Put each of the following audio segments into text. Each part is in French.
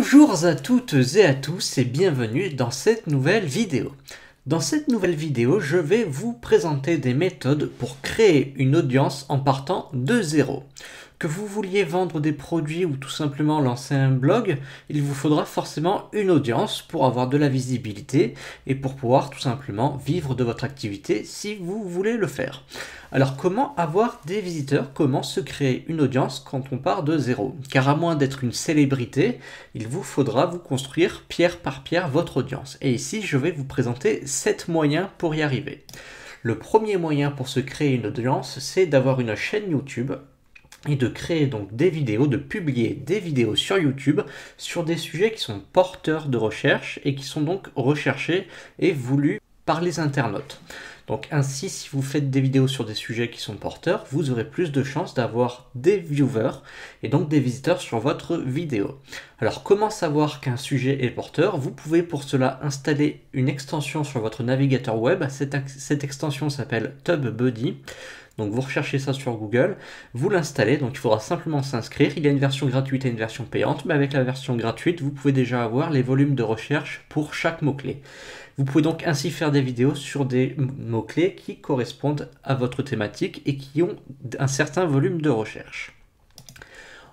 Bonjour à toutes et à tous et bienvenue dans cette nouvelle vidéo. Dans cette nouvelle vidéo, je vais vous présenter des méthodes pour créer une audience en partant de zéro. Que vous vouliez vendre des produits ou tout simplement lancer un blog, il vous faudra forcément une audience pour avoir de la visibilité et pour pouvoir tout simplement vivre de votre activité si vous voulez le faire. Alors comment avoir des visiteurs? Comment se créer une audience quand on part de zéro? Car à moins d'être une célébrité, il vous faudra vous construire pierre par pierre votre audience. Et ici, je vais vous présenter 7 moyens pour y arriver. Le premier moyen pour se créer une audience, c'est d'avoir une chaîne YouTube et de créer donc des vidéos, de publier des vidéos sur YouTube sur des sujets qui sont porteurs de recherche et qui sont donc recherchés et voulus par les internautes. Donc ainsi, si vous faites des vidéos sur des sujets qui sont porteurs, vous aurez plus de chances d'avoir des viewers et donc des visiteurs sur votre vidéo. Alors comment savoir qu'un sujet est porteur? Vous pouvez pour cela installer une extension sur votre navigateur web. Cette extension s'appelle TubeBuddy. Donc vous recherchez ça sur Google, vous l'installez, donc il faudra simplement s'inscrire. Il y a une version gratuite et une version payante, mais avec la version gratuite, vous pouvez déjà avoir les volumes de recherche pour chaque mot-clé. Vous pouvez donc ainsi faire des vidéos sur des mots-clés qui correspondent à votre thématique et qui ont un certain volume de recherche.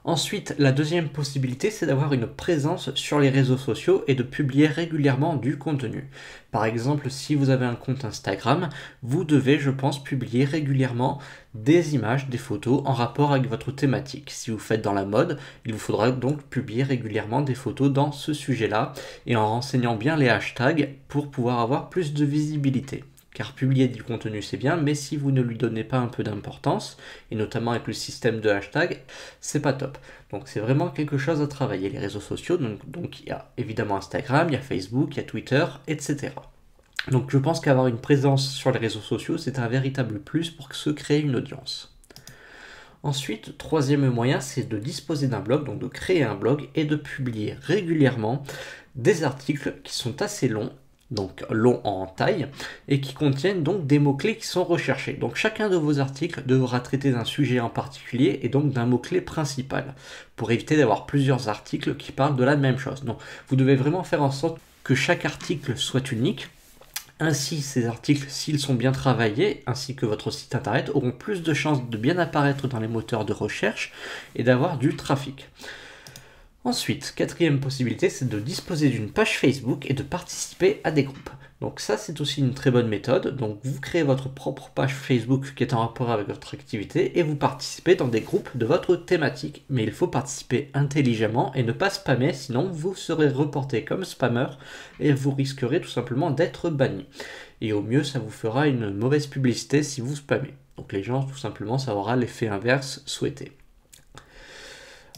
Ensuite, la deuxième possibilité, c'est d'avoir une présence sur les réseaux sociaux et de publier régulièrement du contenu. Par exemple, si vous avez un compte Instagram, vous devez, je pense, publier régulièrement des images, des photos en rapport avec votre thématique. Si vous faites dans la mode, il vous faudra donc publier régulièrement des photos dans ce sujet-là et en renseignant bien les hashtags pour pouvoir avoir plus de visibilité. Car publier du contenu c'est bien, mais si vous ne lui donnez pas un peu d'importance, et notamment avec le système de hashtag, c'est pas top. Donc c'est vraiment quelque chose à travailler, les réseaux sociaux. Donc il y a évidemment Instagram, il y a Facebook, il y a Twitter, etc. Donc je pense qu'avoir une présence sur les réseaux sociaux, c'est un véritable plus pour se créer une audience. Ensuite, troisième moyen, c'est de disposer d'un blog, donc de créer un blog et de publier régulièrement des articles qui sont assez longs, donc long en taille, et qui contiennent donc des mots-clés qui sont recherchés. Donc chacun de vos articles devra traiter d'un sujet en particulier et donc d'un mot-clé principal, pour éviter d'avoir plusieurs articles qui parlent de la même chose. Donc vous devez vraiment faire en sorte que chaque article soit unique. Ainsi, ces articles, s'ils sont bien travaillés, ainsi que votre site internet, auront plus de chances de bien apparaître dans les moteurs de recherche et d'avoir du trafic. Ensuite, quatrième possibilité, c'est de disposer d'une page Facebook et de participer à des groupes. Donc ça, c'est aussi une très bonne méthode. Donc vous créez votre propre page Facebook qui est en rapport avec votre activité et vous participez dans des groupes de votre thématique. Mais il faut participer intelligemment et ne pas spammer, sinon vous serez reporté comme spammer et vous risquerez tout simplement d'être banni. Et au mieux, ça vous fera une mauvaise publicité si vous spammez. Donc les gens, tout simplement, ça aura l'effet inverse souhaité.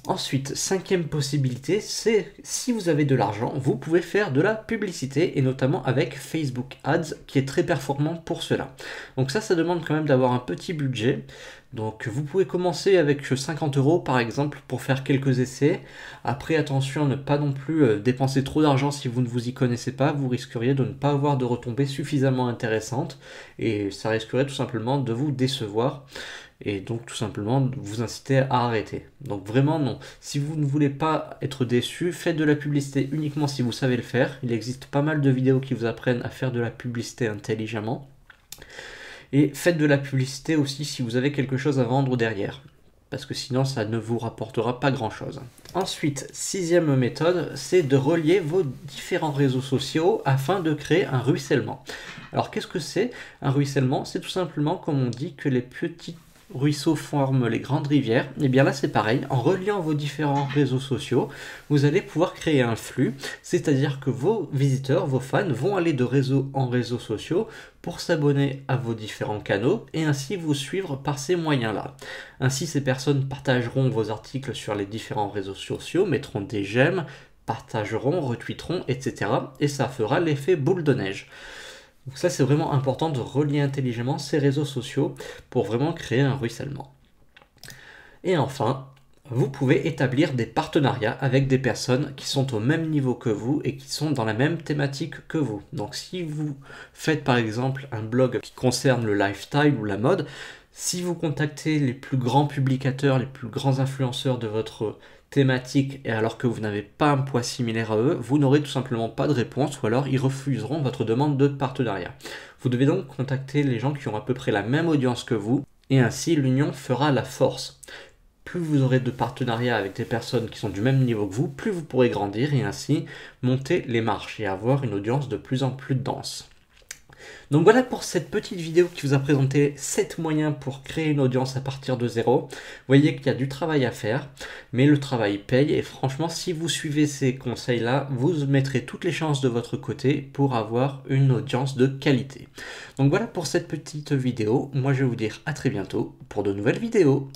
Ensuite, cinquième possibilité, c'est si vous avez de l'argent, vous pouvez faire de la publicité et notamment avec Facebook Ads qui est très performant pour cela. Donc ça demande quand même d'avoir un petit budget. Donc vous pouvez commencer avec 50 € par exemple pour faire quelques essais. Après attention à ne pas non plus dépenser trop d'argent si vous ne vous y connaissez pas, vous risqueriez de ne pas avoir de retombées suffisamment intéressantes et ça risquerait tout simplement de vous décevoir. Et donc tout simplement vous inciter à arrêter. Donc vraiment non. Si vous ne voulez pas être déçu, faites de la publicité uniquement si vous savez le faire. Il existe pas mal de vidéos qui vous apprennent à faire de la publicité intelligemment. Et faites de la publicité aussi si vous avez quelque chose à vendre derrière. Parce que sinon ça ne vous rapportera pas grand chose. Ensuite, sixième méthode, c'est de relier vos différents réseaux sociaux afin de créer un ruissellement. Alors qu'est-ce que c'est un ruissellement? C'est tout simplement comme on dit que les petits ruisseaux forment les grandes rivières. Et bien là c'est pareil, en reliant vos différents réseaux sociaux, vous allez pouvoir créer un flux, c'est-à-dire que vos visiteurs, vos fans vont aller de réseau en réseaux sociaux pour s'abonner à vos différents canaux et ainsi vous suivre par ces moyens-là. Ainsi ces personnes partageront vos articles sur les différents réseaux sociaux, mettront des j'aime, partageront, retweeteront, etc. Et ça fera l'effet boule de neige. Donc ça c'est vraiment important de relier intelligemment ces réseaux sociaux pour vraiment créer un ruissellement. Et enfin, vous pouvez établir des partenariats avec des personnes qui sont au même niveau que vous et qui sont dans la même thématique que vous. Donc si vous faites par exemple un blog qui concerne le lifestyle ou la mode, si vous contactez les plus grands publicateurs, les plus grands influenceurs de votre thématique et alors que vous n'avez pas un poids similaire à eux, vous n'aurez tout simplement pas de réponse ou alors ils refuseront votre demande de partenariat. Vous devez donc contacter les gens qui ont à peu près la même audience que vous et ainsi l'union fera la force. Plus vous aurez de partenariats avec des personnes qui sont du même niveau que vous, plus vous pourrez grandir et ainsi monter les marches et avoir une audience de plus en plus dense. Donc voilà pour cette petite vidéo qui vous a présenté 7 moyens pour créer une audience à partir de zéro. Vous voyez qu'il y a du travail à faire, mais le travail paye et franchement si vous suivez ces conseils-là, vous mettrez toutes les chances de votre côté pour avoir une audience de qualité. Donc voilà pour cette petite vidéo, moi je vais vous dire à très bientôt pour de nouvelles vidéos.